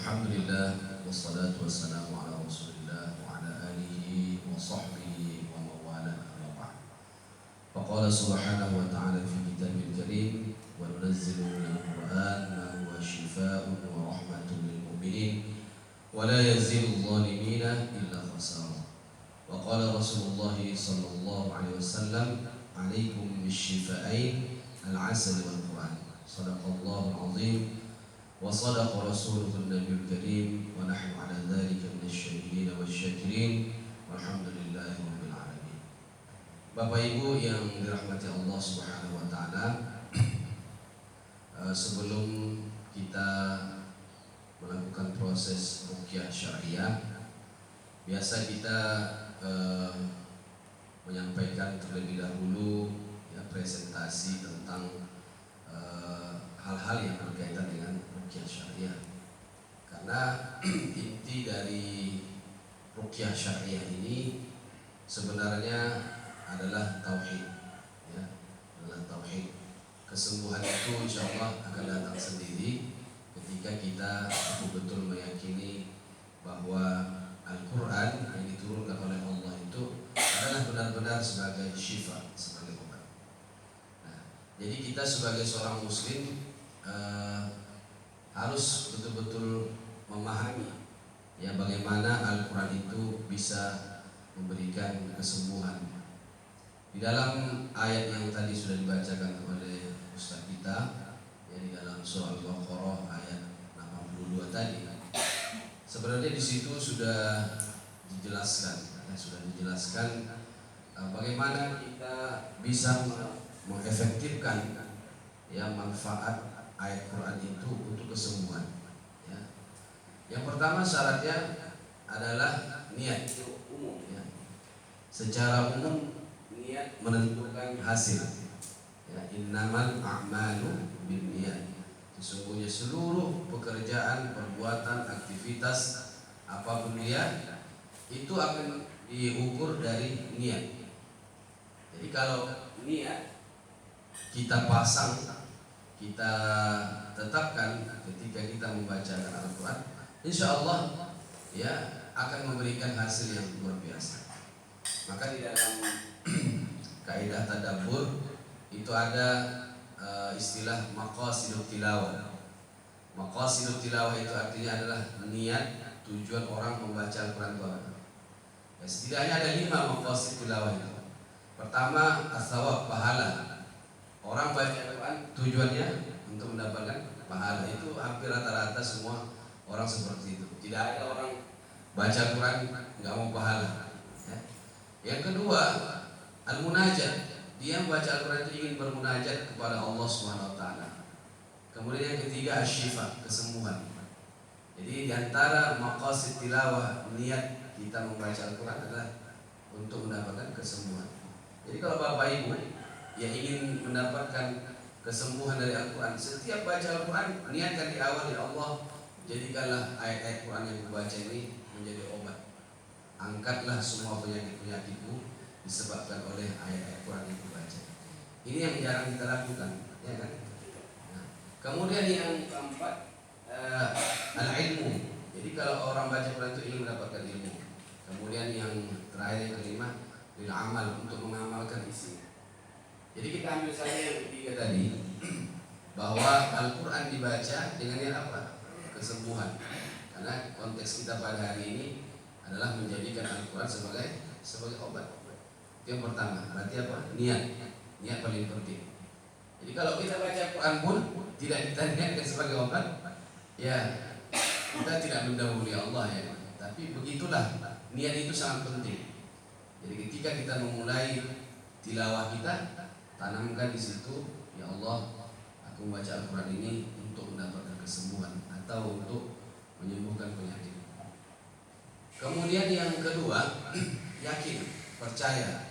Alhamdulillah wassalatu wassalamu ala Rasulillah wa ala alihi wa sahbihi wa mawala amma ba'd. Faqala subhanahu wa ta'ala fi kitabil karim wa nunazzilu minal Qur'an ma huwa shifaa'un wa rahmatun lil mu'minin wa la yazidu adh-dhalimina illa khasara. Wa qala Rasulullah sallallahu alaihi wasallam alaikum bisyifa'ain al-'asal wal Qur'an. Shadaqallahu al-'azim wa sadaqa rasuluhu an-nabiyul karim wa nahnu ala dzalika minasyahidin wasyakirin walhamdulillahi rabbil alamin. Bapak Ibu yang dirahmati Allah Subhanahu wa taala, sebelum kita melakukan proses ruqyah syariah, biasa kita menyampaikan terlebih dahulu ya presentasi tentang hal-hal yang berkaitan dengan ruqyah syariah. Karena inti dari ruqyah syariah ini sebenarnya adalah tauhid, ya, adalah tauhid. Kesembuhan itu insyaallah akan datang sendiri ketika kita betul-betul meyakini bahwa Al-Quran yang diturunkan oleh Allah itu adalah benar-benar sebagai syifa, sebagai obat. Nah, jadi kita sebagai seorang muslim harus betul-betul memahami ya bagaimana Al-Quran itu bisa memberikan kesembuhan. Di dalam ayat yang tadi sudah dibacakan oleh Ustaz kita, ya, di dalam surah Al-Baqarah ayat 82 tadi, sebenarnya di situ sudah dijelaskan bagaimana kita bisa mengefektifkan ya manfaat ayat Quran itu untuk kesembuhan. Ya. Yang pertama syaratnya adalah niat umum. Ya. Secara umum niat menentukan hasil. Ya, innamal a'malu binniyat. Sesungguhnya seluruh pekerjaan, perbuatan, aktivitas apapun dia itu akan diukur dari niat. Jadi kalau niat kita pasang, kita tetapkan ketika kita membacakan Al-Quran, insya Allah ya akan memberikan hasil yang luar biasa. Maka di dalam kaidah tadabbur itu ada istilah maqasidut tilawah. Maqasidut tilawah itu artinya adalah niat, tujuan orang membaca Al-Quran itu apa? Ya, setidaknya ada 5 maqasid tilawah itu. Pertama, as-sawab, pahala. Orang baca Al-Quran tujuannya untuk mendapatkan pahala. Itu hampir rata-rata semua orang seperti itu. Tidak ada orang baca Al-Quran nggak mau pahala. Ya. Yang kedua, al-munajat. Dia membaca Al-Quran itu ingin bermunajat kepada Allah Subhanahu wa taala. Kemudian yang ketiga, asy-syifa, kesembuhan. Jadi di antara maqasid tilawah, niat kita membaca Al-Quran adalah untuk mendapatkan kesembuhan. Jadi kalau Bapak Ibu yang ingin mendapatkan kesembuhan dari Al-Quran, setiap baca Al-Quran niatkan di awal, ya Allah, jadikanlah ayat-ayat Quran yang dibaca ini menjadi obat. Angkatlah semua penyakit-penyakitku disebabkan oleh ayat-ayat Quran yang dibaca. Ini yang jarang kita lakukan, ya kan? Nah, kemudian yang keempat, al-ilmu. Jadi kalau orang baca Quran itu ingin mendapatkan ilmu. Kemudian yang terakhir, yang kelima, lil amal, untuk mengamalkan isinya. Jadi kita ambil saja yang ketiga tadi, bahwa Al-Quran dibaca dengan yang apa? Kesembuhan. Karena konteks kita pada hari ini adalah menjadikan Al-Quran sebagai obat. Itu yang pertama. Berarti apa? Niat paling penting. Jadi kalau kita baca Al-Quran pun tidak kita niatkan sebagai obat, ya kita tidak mendahului Allah, ya. Tapi begitulah, niat itu sangat penting. Jadi ketika kita memulai tilawah kita, tanamkan di situ, ya Allah, aku membaca Al-Quran ini untuk mendapatkan kesembuhan atau untuk menyembuhkan penyakit. Kemudian yang kedua, yakin, percaya.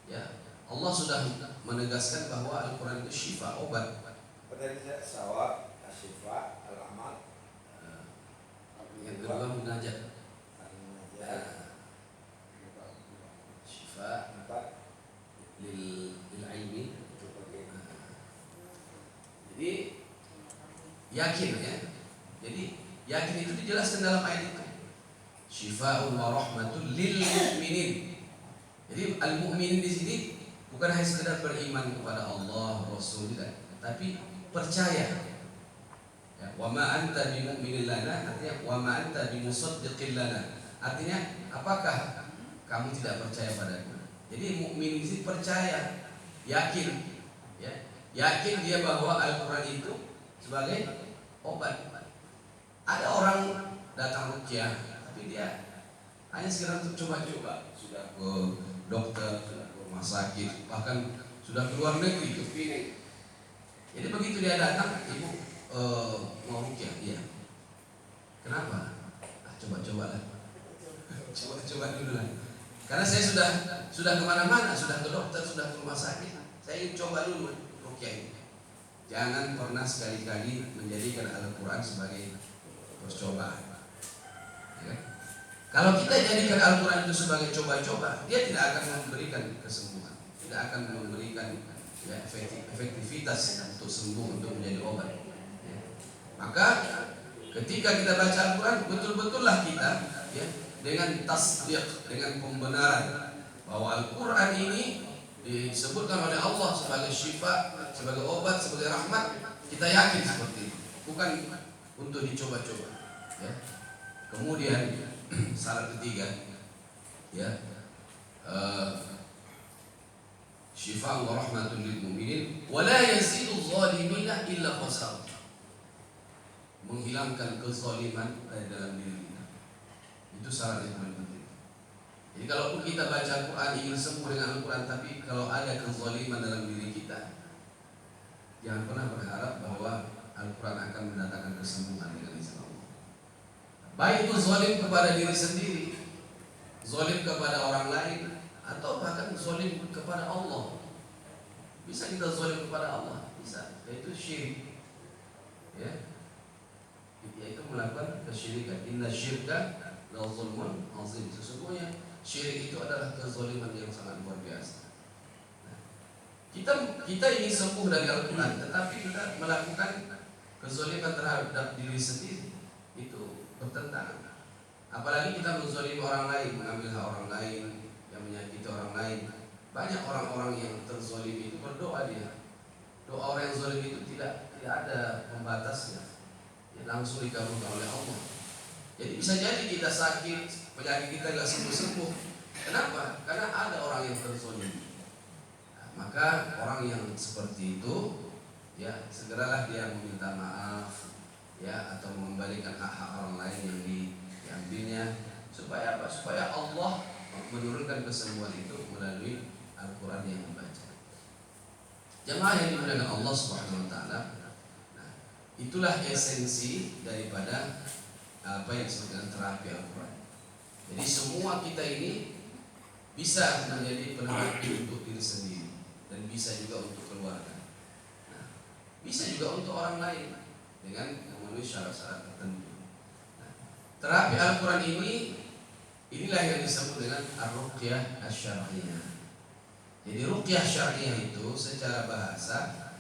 Ya, Allah sudah menegaskan bahwa Al-Quran itu syifa, obat. Pertanyaan sawab, syifa, al-amal. Yang kedua munajat. Syifa lil ilmi. Jadi yakin, ya. Jadi Yakin itu dijelaskan dalam ayat itu. Syifa'un wa rahmatul lil mu'minin. Jadi al-mu'minin di sini bukan hanya sekedar beriman kepada Allah, Rasul, tidak, tapi percaya. Ya, wa ma anta bimu'minin lana, artinya wa ma anta bimusaddiqin lana. Artinya apakah kamu tidak percaya padaku? Jadi mukmin itu percaya, yakin, ya, yakin dia bahwa Al-Quran itu sebagai obat. Ada orang datang ruqyah, tapi dia hanya sekedar untuk coba-coba, sudah ke dokter, sudah ke rumah sakit, bahkan sudah ke luar negeri ke klinik. Jadi begitu dia datang, ibu mau ruqyah, iya. Kenapa? Coba-coba lah, coba dulu lah. Karena saya sudah kemana-mana, sudah ke dokter, sudah ke rumah sakit. Saya ingin coba dulu ruqyah ini. Jangan pernah sekali-kali menjadikan Al-Quran sebagai percobaan. Ya. Kalau kita jadikan Al-Quran itu sebagai coba-coba, dia tidak akan memberikan kesembuhan, tidak akan memberikan ya, efektivitas untuk sembuh, untuk menjadi obat. Ya. Maka ketika kita baca Al-Quran, betul-betullah kita ya, dengan tasdiq, dengan pembenaran bahwa Al-Quran ini disebutkan oleh Allah sebagai syifa, sebagai obat, sebagai rahmat. Kita yakin seperti itu, bukan untuk dicoba-coba. Ya. Kemudian syarat ketiga, ya, syifa wa rahmatul lil mu'minin wa la yazidu zalimina illa khasar. Menghilangkan kezaliman dari dalam diri kita. Itu syarat yang paling penting. Jadi kalaupun kita baca Al-Quran ingin sembuh dengan Al-Quran, tapi kalau ada kezaliman dalam diri kita, jangan pernah berharap bahwa Al-Quran akan mendatangkan kesembuhan dengan izin Allah. Baik itu zalim kepada diri sendiri, zalim kepada orang lain, atau bahkan zalim kepada Allah. Bisa kita zalim kepada Allah, bisa. Yaitu syirik. Ya. Yaitu melakukan kesyirikan. Inna syirka la zulmun azim. Sesungguhnya syirik itu adalah kezaliman yang sangat luar biasa. Nah, kita ingin sembuh dari Al-Quran, tetapi kita melakukan kezaliman terhadap diri sendiri, itu bertentangan. Apalagi kita menzalimi orang lain, mengambil hak orang lain, yang menyakiti orang lain. Banyak orang-orang yang terzalimi itu berdoa dia. Doa orang yang zalim itu tidak ada pembatasnya, ya, langsung dikabulkan oleh Allah. Jadi bisa jadi kita sakit, penyakit kita tidak sembuh-sembuh. Kenapa? Karena ada orang yang terzalimi. Nah, maka orang yang seperti itu, ya, segeralah dia meminta maaf, ya, atau mengembalikan hak-hak orang lain yang diambilnya, supaya apa? Supaya Allah menurunkan kesembuhan itu melalui Al-Quran yang dibaca. Jemaah yang dimuliakan Allah Subhanahu wa taala. Nah, itulah esensi daripada apa yang disebut dengan terapi Al-Quran. Jadi semua kita ini bisa menjadi penerapi untuk diri sendiri dan bisa juga untuk keluarga. Nah, bisa juga untuk orang lain dengan memenuhi syarat-syarat tertentu. Nah, terapi Al-Quran inilah yang disebut dengan ar-ruqyah asy-syar'iyyah. Jadi ruqyah syar'iyyah itu secara bahasa,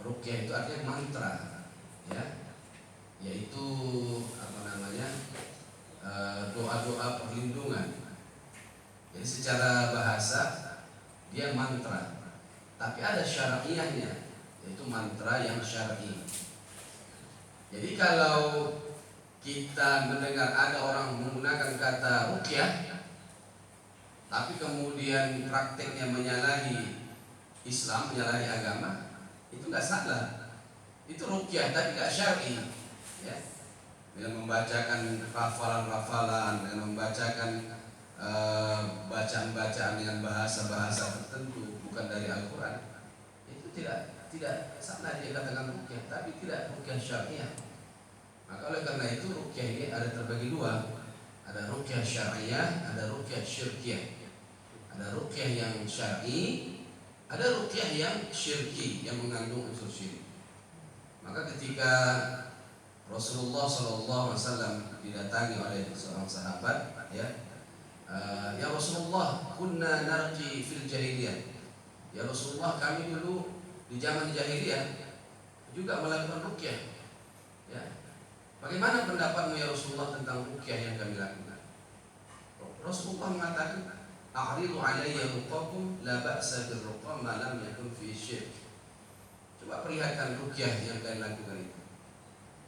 ruqyah itu artinya mantra, ya, yaitu apa namanya, doa-doa perlindungan. Jadi secara bahasa dia mantra, tapi ada syar'iyyahnya, yaitu mantra yang syar'i. Jadi kalau kita mendengar ada orang menggunakan kata ruqyah, tapi kemudian prakteknya menyalahi Islam, menyalahi agama, itu nggak salah. Itu ruqyah tapi nggak syar'i, ya. Dengan membacakan hafalan-hafalan, dengan membacakan bacaan-bacaan dengan bahasa-bahasa tertentu bukan dari Al-Quran, itu tidak salah dia katakan ruqyah, tapi tidak ruqyah syariah. Maka oleh karena itu ruqyah ini ada terbagi dua, ada ruqyah syariah, ada ruqyah syirkiyah. Ada ruqyah yang syar'i, ada ruqyah yang syirki, yang mengandung unsur syirik. Maka ketika Rasulullah SAW didatangi oleh seorang sahabat, ya Rasulullah, kunna narqi fil jahiliyah. Ya Rasulullah, kami dulu di zaman jahiliyah juga melakukan ruqyah. Ya. Bagaimana pendapatmu ya Rasulullah tentang ruqyah yang kami lakukan? Rasulullah mengatakan, "A'ridu 'alayya ruqakum la ba'sa bir-ruqa ma lam yakun fi syirk." Coba perlihatkan ruqyah yang kalian lakukan itu.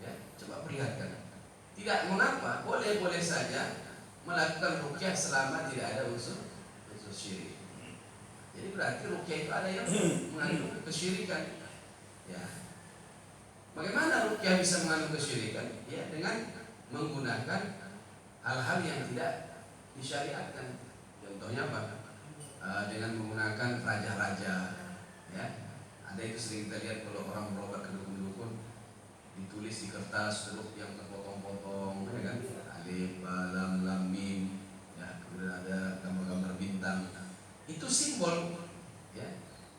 Ya, coba perlihatkan. Tidak mengapa, boleh-boleh saja melakukan ruqyah selama tidak ada unsur syirik. Jadi berarti ruqyah itu ada yang mengandung kesyirikan. Ya. Bagaimana ruqyah bisa mengandung kesyirikan? Ya, dengan menggunakan hal-hal yang tidak disyariatkan. Contohnya apa? Dengan menggunakan raja-raja. Ya. Ada itu sering kita lihat kalau orang berobat ke dukun-dukun, ditulis di kertas huruf yang terpotong-potong, ya kan? Alif, ba, lam, lam, mim, ya. Kemudian ada gambar-gambar bintang. Itu simbol, ya.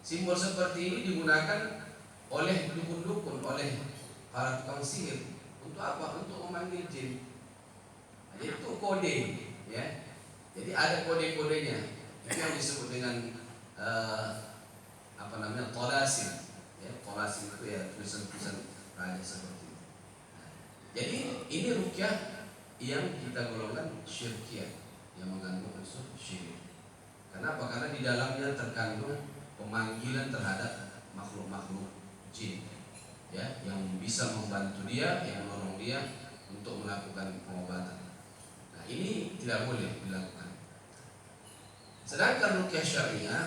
Simbol seperti ini digunakan oleh dukun-dukun, oleh para tukang sihir. Untuk apa? Untuk memanggil jin. Nah, itu kode, ya. Jadi ada kode-kodenya. Itu yang disebut dengan tolasim. Ya, tolasim itu ya tulisan-tulisan raja seperti itu. Jadi ini ruqyah yang kita golongkan syirkiyah, yang mengandung unsur syirik. Kenapa? Karena di dalamnya terkandung pemanggilan terhadap makhluk-makhluk jin, ya, yang bisa membantu dia, yang menolong dia untuk melakukan pengobatan. Nah, ini tidak boleh dilakukan. Sedangkan ruqyah syariah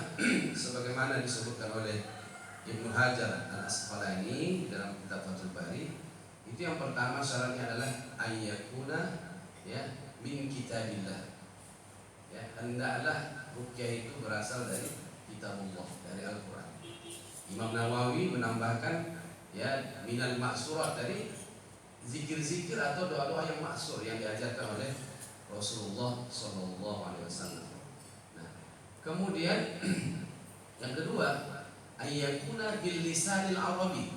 sebagaimana disebutkan oleh Ibnu Hajar Al-Asqalani dalam kitab Fathul Bari, itu yang pertama syaratnya adalah ayyakuna, ya, min kitabillah. Ya, hendaklah ruqyah itu berasal dari kitabullah, dari Al-Qur'an. Imam Nawawi menambahkan, ya, minal ma'surat, dari zikir-zikir atau doa-doa yang maksur yang diajarkan oleh Rasulullah SAW. Nah, kemudian yang kedua, ayyakuna bil lisanil arabi,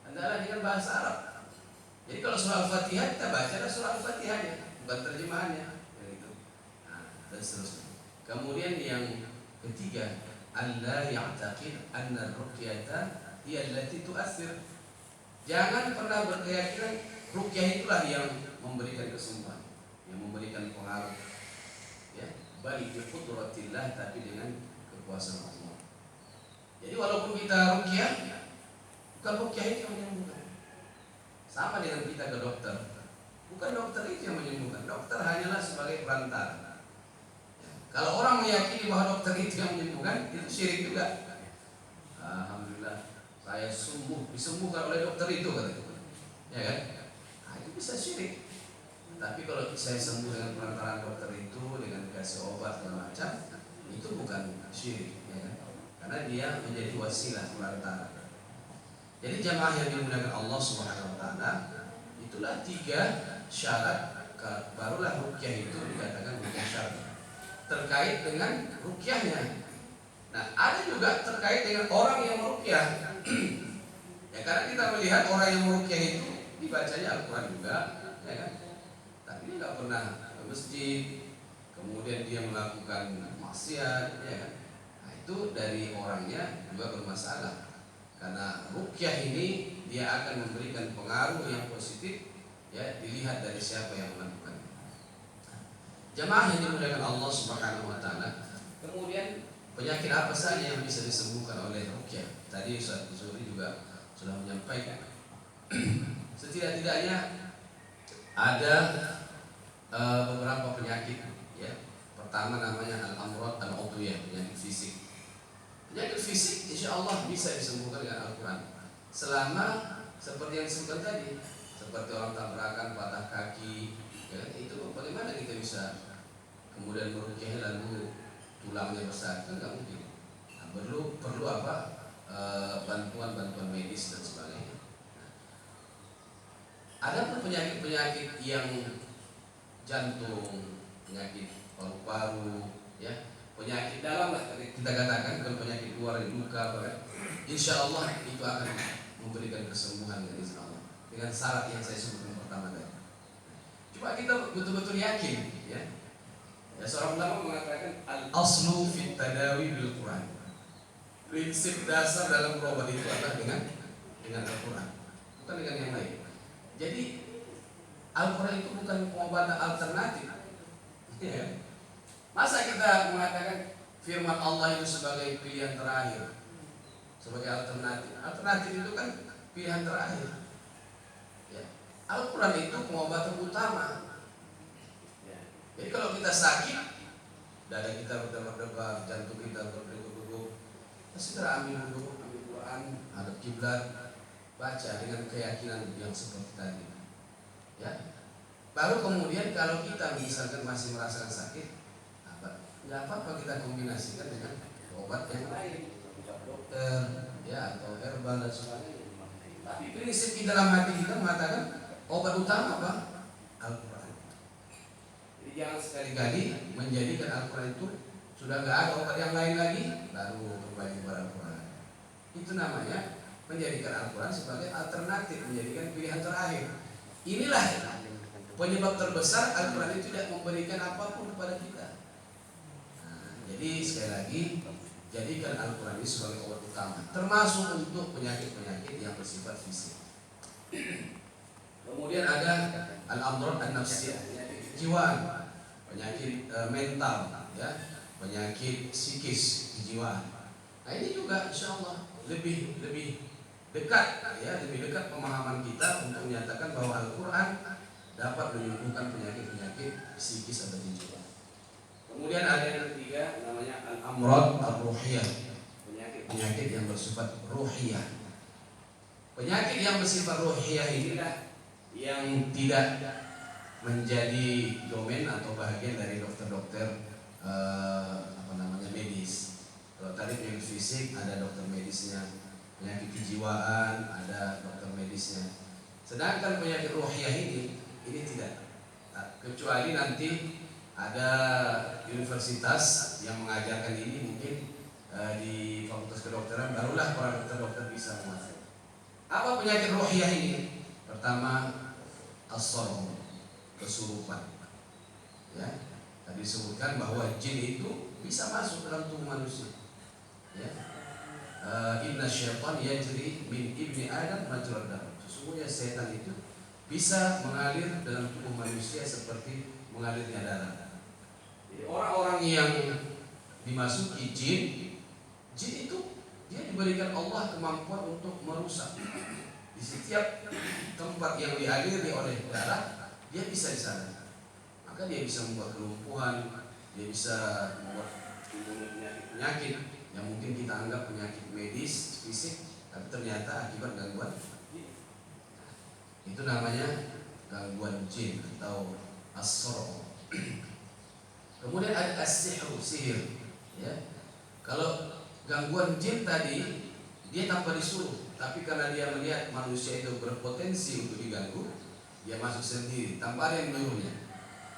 hendaklah dengan bahasa Arab. Jadi kalau surah Al-Fatihah kita baca surah Al-Fatihahnya, bukan terjemahannya, gitu. Nah, dan seterusnya. Kemudian yang ketiga, alla ya'taqid anna ruqyata hiya allati tu'athir. Jangan pernah berkeyakinan ruqyah itulah yang memberikan kesembuhan, yang memberikan pengaruh. Ya, bal bi qudratillah, tapi dengan kekuasaan Allah. Jadi walaupun kita ruqyah, bukan ruqyah itu yang menyembuhkan. Sama dengan kita ke dokter, bukan dokter itu yang menyembuhkan. Dokter hanyalah sebagai perantara. Kalau orang meyakini bahwa dokter itu yang menyembuhkan, itu syirik juga. Alhamdulillah, saya disembuhkan oleh dokter itu, kata itu, ya kan? Nah, itu bisa syirik. Tapi kalau saya sembuh dengan perantaraan dokter itu, dengan dikasih obat dan macam, itu bukan syirik, ya kan? Karena dia menjadi wasilah, perantara. Jadi jamaah yang dimuliakan Allah Subhanahu wa taala, itulah 3 syarat barulah ruqyah itu dikatakan ruqyah syar'i. Terkait dengan ruqyahnya. Nah, ada juga terkait dengan orang yang meruqyah. Ya, karena kita melihat orang yang meruqyah itu dibacanya Al-Qur'an juga, ya kan? Tapi dia enggak pernah ke masjid, kemudian dia melakukan maksiat, ya kan? Itu dari orangnya juga bermasalah, karena ruqyah ini dia akan memberikan pengaruh yang positif, ya, dilihat dari siapa yang melakukan. Jamaah yang dimuliakan Allah Subhanahu wa taala, kemudian penyakit apa saja yang bisa disembuhkan oleh ruqyah? Tadi Ustaz Zuri juga sudah menyampaikan. Setidak-tidaknya ada beberapa penyakit, ya. Pertama namanya al-amrad al-udwiyah, penyakit fisik. Penyakit fisik insya Allah bisa disembuhkan dengan Al-Quran, selama seperti yang disebutkan tadi, seperti orang tabrakan, patah kaki, ya, itu bagaimana kita bisa kemudian meruqyah lalu tulangnya besar? Kan nggak mungkin. Nah, perlu apa? Bantuan medis dan sebagainya. Ada pun penyakit-penyakit yang jantung, penyakit paru-paru, ya, penyakit dalam lah kita katakan, bukan penyakit luar, luka, bahkan insya Allah itu akan memberikan kesembuhan dari Allah dengan syarat yang saya sebutkan pertama tadi. Coba kita betul-betul yakin, ya. Ya, seorang ulama mengatakan al-aslu fit tadawi bil Quran. Prinsip dasar dalam berobat itu adalah dengan Al-Quran, bukan dengan yang lain. Jadi Al-Quran itu bukan pengobatan alternatif. Ya. Masa kita mengatakan firman Allah itu sebagai pilihan terakhir, sebagai alternatif? Alternatif itu kan pilihan terakhir. Ya. Al-Quran itu pengobatan utama. Ya. Jadi kalau kita sakit, dada kita berdebar-debar, jantung kita berdegup-degup, kita segera ambil wudhu, ambil Quran, hadap kiblat, baca dengan keyakinan yang seperti tadi. Ya. Baru kemudian kalau kita misalkan masih merasakan sakit, nggak apa-apa kita kombinasikan dengan obat yang lain, dokter, ya, atau herbal dan sebagainya. Tapi prinsip di dalam hati kita mengatakan obat utama apa? Al-Quran. Jadi jangan sekali-kali menjadikan Al-Quran itu sudah nggak ada obat yang lain lagi, lalu kembali kepada Al-Quran. Itu namanya menjadikan Al-Quran sebagai alternatif, menjadikan pilihan terakhir. Inilah penyebab terbesar Al-Quran itu tidak memberikan apapun kepada kita. Jadi sekali lagi, jadikan Al-Quran ini sebagai obat utama, termasuk untuk penyakit-penyakit yang bersifat fisik. Kemudian ada al-amrad an-nafsiyah, penyakit kejiwaan, penyakit mental, ya, penyakit psikis, kejiwaan. Nah ini juga insya Allah lebih dekat, ya, lebih dekat pemahaman kita untuk menyatakan bahwa Al-Quran dapat menyembuhkan penyakit-penyakit psikis atau kejiwaan. Kemudian ada yang ketiga namanya al-amrad ar-ruhiyah, penyakit yang bersifat ruhiyah. Penyakit yang bersifat ruhiyah inilah yang tidak menjadi domain atau bagian dari dokter-dokter medis. Kalau tadi penyakit fisik ada dokter medisnya, penyakit kejiwaan ada dokter medisnya. Sedangkan penyakit ruhiyah ini tidak, kecuali nanti ada universitas yang mengajarkan ini mungkin di fakultas kedokteran, barulah para dokter bisa menguasai. Apa penyakit ruhiyah ini? Pertama, as-sarm, kesurupan. Ya, tadi disebutkan bahwa jin itu bisa masuk dalam tubuh manusia. Ya, inna syaitan yajri min ibni adam majrad dam. Sesungguhnya setan itu bisa mengalir dalam tubuh manusia seperti mengalirnya darah. Orang-orang yang dimasuki jin itu dia diberikan Allah kemampuan untuk merusak. Di setiap tempat yang dialiri oleh darah, dia bisa di sana. Maka dia bisa membuat kelumpuhan, dia bisa membuat penyakit yang mungkin kita anggap penyakit medis, fisik, tapi ternyata akibat gangguan. Itu namanya gangguan jin atau as-sarm. Kemudian ada as-sihru, sihir. Ya. Kalau gangguan jin tadi dia tanpa disuruh, tapi karena dia melihat manusia itu berpotensi untuk diganggu, dia masuk sendiri tanpa ada yang menyuruhnya.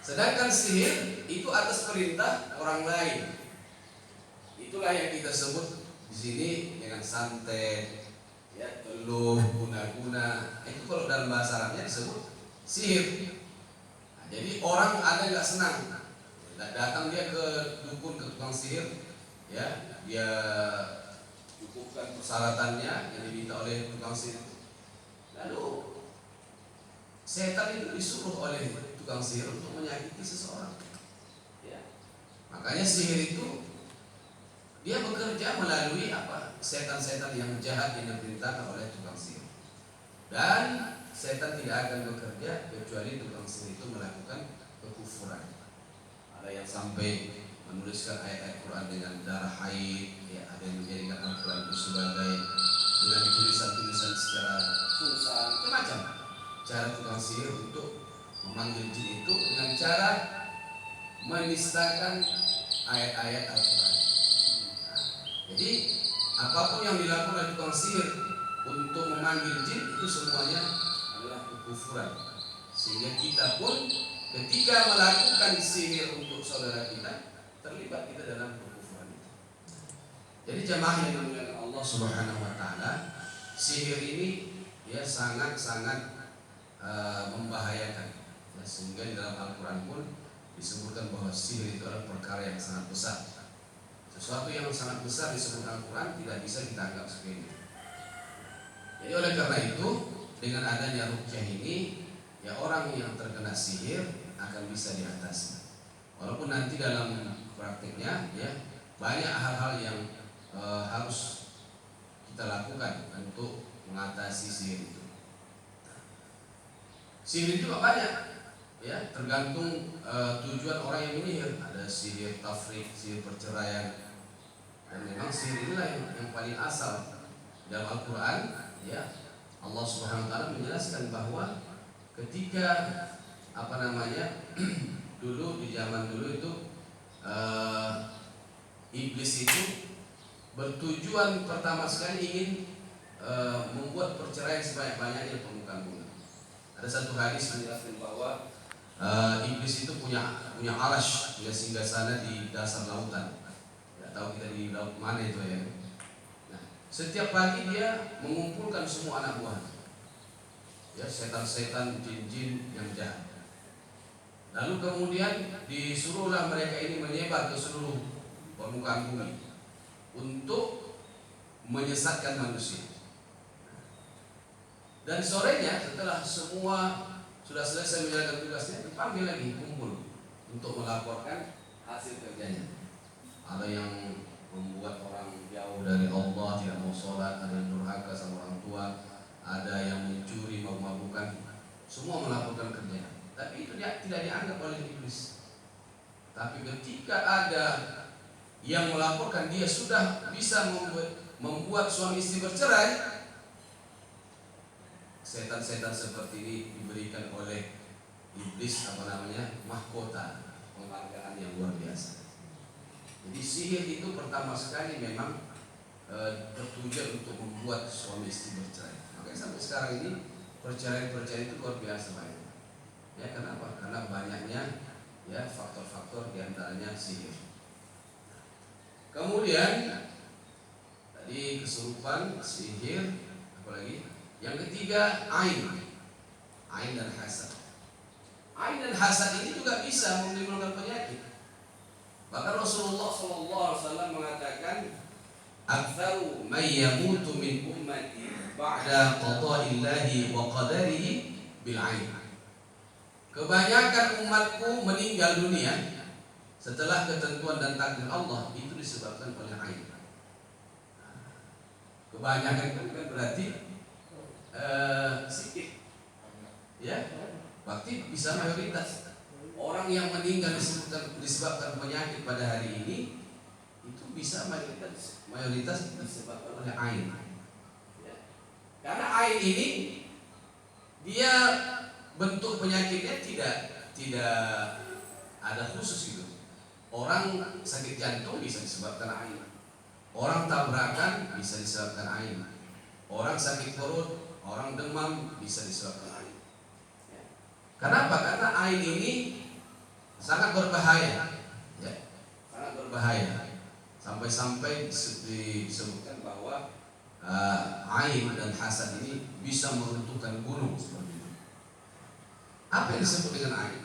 Sedangkan sihir itu atas perintah orang lain. Itulah yang kita sebut di sini dengan santet, ya, teluh, guna-guna. Itu kalau dalam bahasa Arabnya disebut sihir. Nah, jadi orang ada nggak senang, datang dia ke dukun, ke tukang sihir, ya, dia cukupkan persyaratannya yang diminta oleh tukang sihir. Lalu setan itu disuruh oleh tukang sihir untuk menyakiti seseorang. Ya. Makanya sihir itu dia bekerja melalui setan-setan yang jahat yang diperintahkan oleh tukang sihir. Dan setan tidak akan bekerja kecuali tukang sihir itu melakukan kekufuran. Ada yang sampai menuliskan ayat-ayat Quran dengan darah haid, ya, ada yang menjadikan Al-Quran itu sebagai dengan tulisan-tulisan secara susah, macam-macam cara tukang sihir untuk memanggil jin itu dengan cara menistakan ayat-ayat Al-Quran. Nah, jadi apapun yang dilakukan oleh tukang sihir untuk memanggil jin itu semuanya adalah kekufuran. Sehingga kita pun ketika melakukan sihir untuk saudara kita, terlibat kita dalam kekufuran itu. Jadi jamaah yang dimuliakan Allah Subhanahu wa taala, sihir ini ya sangat-sangat membahayakan. Ya, sehingga di dalam Al-Qur'an pun disebutkan bahwa sihir itu adalah perkara yang sangat besar. Sesuatu yang sangat besar disebut Al-Qur'an tidak bisa kita anggap sepele. Jadi oleh karena itu dengan adanya ruqyah ini ya orang yang terkena sihir akan bisa diatasi. Walaupun nanti dalam praktiknya ya banyak hal-hal yang harus kita lakukan untuk mengatasi sihir itu. Sihir juga banyak, ya tergantung tujuan orang yang menyihir. Ada sihir tafrik, sihir perceraian, dan memang sihir inilah yang paling asal. Dalam Al-Quran, ya Allah Subhanahu Wa Taala menjelaskan bahwa ketika dulu di zaman dulu itu iblis itu bertujuan pertama sekali ingin membuat perceraian sebanyak-banyaknya di permukaan bumi. Ada satu hadis menjelaskan bahwa iblis itu punya arash, punya singgasana di dasar lautan. Tidak tahu kita di laut mana itu ya. Nah, setiap pagi dia mengumpulkan semua anak buah, ya setan-setan, jin-jin yang jahat. Lalu kemudian disuruhlah mereka ini menyebar ke seluruh permukaan bumi untuk menyesatkan manusia. Dan sorenya setelah semua sudah selesai menjalankan tugasnya, dipanggil lagi kumpul untuk melaporkan hasil kerjanya. Ada yang membuat orang jauh dari Allah, tidak mau sholat, ada yang durhaka sama orang tua, ada yang mencuri, mabuk-mabukan, semua melaporkan kerjanya. Tapi itu tidak dianggap oleh iblis. Tapi ketika ada yang melaporkan dia sudah bisa membuat suami istri bercerai, setan-setan seperti ini diberikan oleh iblis mahkota, penghargaan yang luar biasa. Jadi sihir itu pertama sekali memang bertujuan untuk membuat suami istri bercerai. Makanya sampai sekarang ini perceraian itu luar biasa banyak. Ya, kenapa? Karena banyaknya ya faktor-faktor diantaranya sihir. Kemudian tadi kesurupan, sihir, apalagi? Yang ketiga ain dan hasad. Ain dan hasad ini juga bisa menimbulkan penyakit. Bahkan Rasulullah SAW mengatakan, "Aktsaru may yamutu min ummati ba'da qada'illahi wa qadarihi bil ain." Kebanyakan umatku meninggal dunia setelah ketentuan dan takdir Allah itu disebabkan oleh ain. Kebanyakan kan berarti sedikit, ya, berarti bisa mayoritas. Orang yang meninggal disebabkan penyakit pada hari ini itu bisa mayoritas disebabkan oleh ain. Ya. Karena ain ini dia bentuk penyakitnya tidak ada khusus gitu. Orang sakit jantung bisa disebabkan ain. Orang tabrakan bisa disebabkan ain. Orang sakit perut, orang demam bisa disebabkan ain. Kenapa? Karena ain ini sangat berbahaya, ya, sangat berbahaya. Sampai-sampai disebutkan bahwa ain dan hasad ini bisa meruntuhkan gunung seperti itu. Apa yang disebut dengan ain?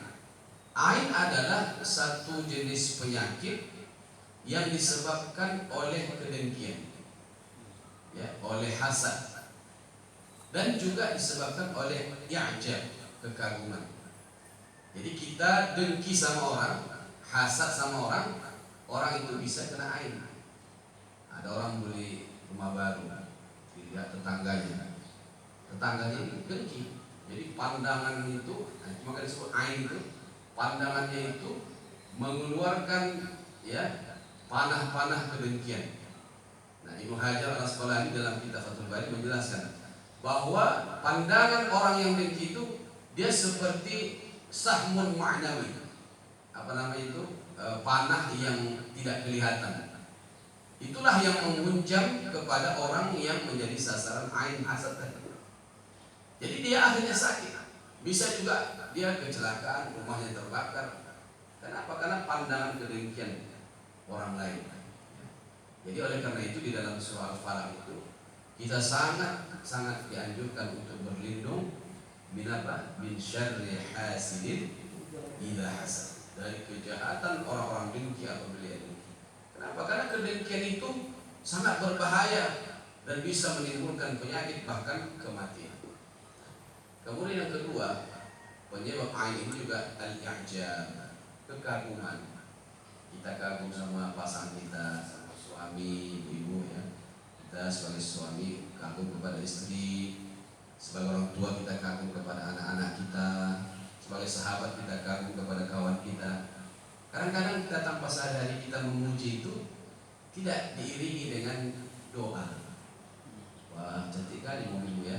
Ain adalah satu jenis penyakit yang disebabkan oleh kedengkian, ya, oleh hasad, dan juga disebabkan oleh i'jab, kekaguman. Jadi kita dengki sama orang, hasad sama orang itu bisa kena ain. Ada orang beli rumah baru, dilihat tetangganya ini dengki. Jadi pandangan itu, maka disebut ain itu, pandangannya itu mengeluarkan ya panah-panah kedengkian. Nah, Ibnu Hajar Al-Asqalani dalam kitab Fathul Bari menjelaskan bahwa pandangan orang yang dengki itu dia seperti sahmun ma'nawi. Panah yang tidak kelihatan. Itulah yang mengunjam kepada orang yang menjadi sasaran ain hasad tadi. Jadi dia akhirnya sakit. Bisa juga dia kecelakaan, rumahnya terbakar. Kenapa? Karena pandangan kedengkian orang lain. Jadi oleh karena itu di dalam surah Al-Falaq itu kita sangat dianjurkan untuk berlindung min syarri hasidin idza hasad, dari kejahatan orang-orang dengki atau beliau dengki. Kenapa? Karena kedengkian itu sangat berbahaya dan bisa menimbulkan penyakit bahkan kematian. Kemudian yang kedua, Penyebab ain ini juga al-i'jab, kekaguman. Kita kagum sama pasangan kita, sama suami, ibu ya. Kita sebagai suami kagum kepada istri, sebagai orang tua kita kagum kepada anak-anak kita, sebagai sahabat kita kagum kepada kawan kita. Kadang-kadang kita tanpa sadari kita memuji itu tidak diiringi dengan doa. Wah, cantik kali mobilmu ya.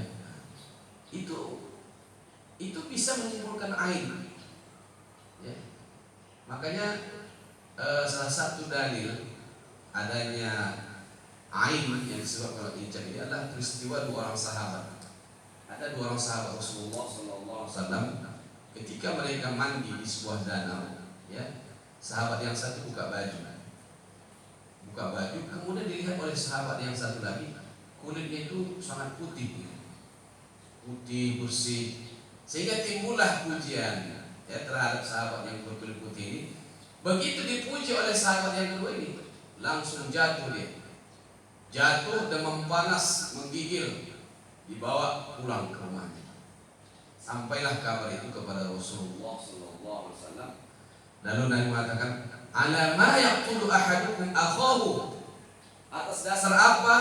Itu bisa menimbulkan ain. Ya. Makanya salah satu dalil adanya ain yang disebabkan oleh ijab ini adalah peristiwa dua orang sahabat. Ada dua orang sahabat Rasulullah SAW ketika mereka mandi di sebuah danau, ya, sahabat yang satu buka baju, kemudian dilihat oleh sahabat yang satu lagi kulitnya itu sangat putih bersih, sehingga timbullah pujian ya terhadap sahabat yang berkulit putih ini. Begitu dipuji oleh sahabat yang kedua ini, langsung jatuh demam panas menggigil, dibawa pulang ke rumahnya. Sampailah kabar itu kepada Rasulullah SAW. Lalu Nabi mengatakan, "Ala ma yaqulu ahadukum akhahu?" Atas dasar apa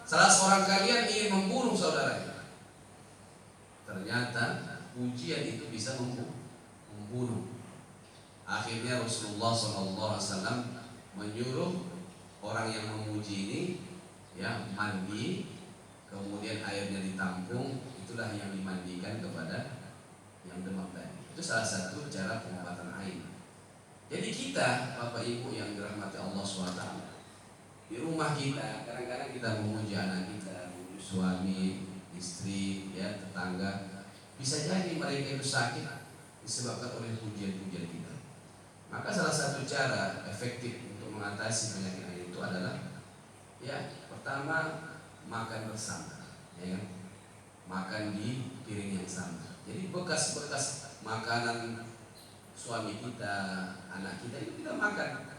salah seorang kalian ingin membunuh saudaranya? Ternyata pujian itu bisa membunuh. Akhirnya Rasulullah SAW menyuruh orang yang memuji ini ya mandi, kemudian airnya ditampung, itulah yang dimandikan kepada yang demam tadi. Itu salah satu cara pengobatan ain. Jadi kita, Bapak Ibu yang dirahmati Allah SWT, di rumah kita kadang-kadang kita memuji anak kita, memuji suami, istri, ya tetangga. Bisa jadi mereka itu sakit disebabkan oleh pujian-pujian kita. Maka salah satu cara efektif untuk mengatasi penyakit ain itu adalah ya pertama makan bersama, ya kan? Makan di piring yang sama. Jadi bekas-bekas makanan suami kita, anak kita itu kita makan,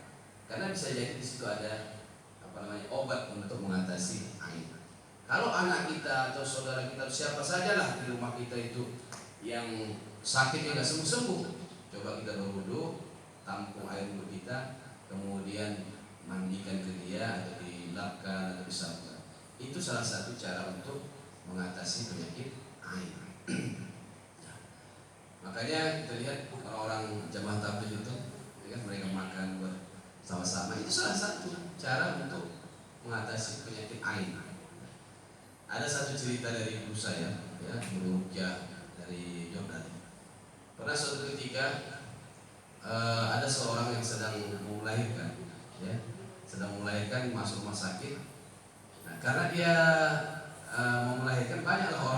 karena bisa jadi di situ ada obat untuk mengatasi ain. Kalau anak kita atau saudara kita, siapa sajalah di rumah kita itu yang sakitnya nggak sembuh-sembuh, coba kita berwudu, tampung air wudhu kita, kemudian mandikan ke dia atau dilapkan atau disabkan. Itu salah satu cara untuk mengatasi penyakit ain. Makanya kita lihat orang-orang jamaah tabligh itu, ya, mereka makan bersama-sama. Itu salah satu cara untuk mengatasi penyakit ain. Ada satu cerita dari ibu saya, ya, Ruqyah dari Jordan. Pernah suatu ketika ada seorang yang sedang melahirkan, ya, masuk rumah sakit. Nah, karena dia mau melahirkan, banyaklah orang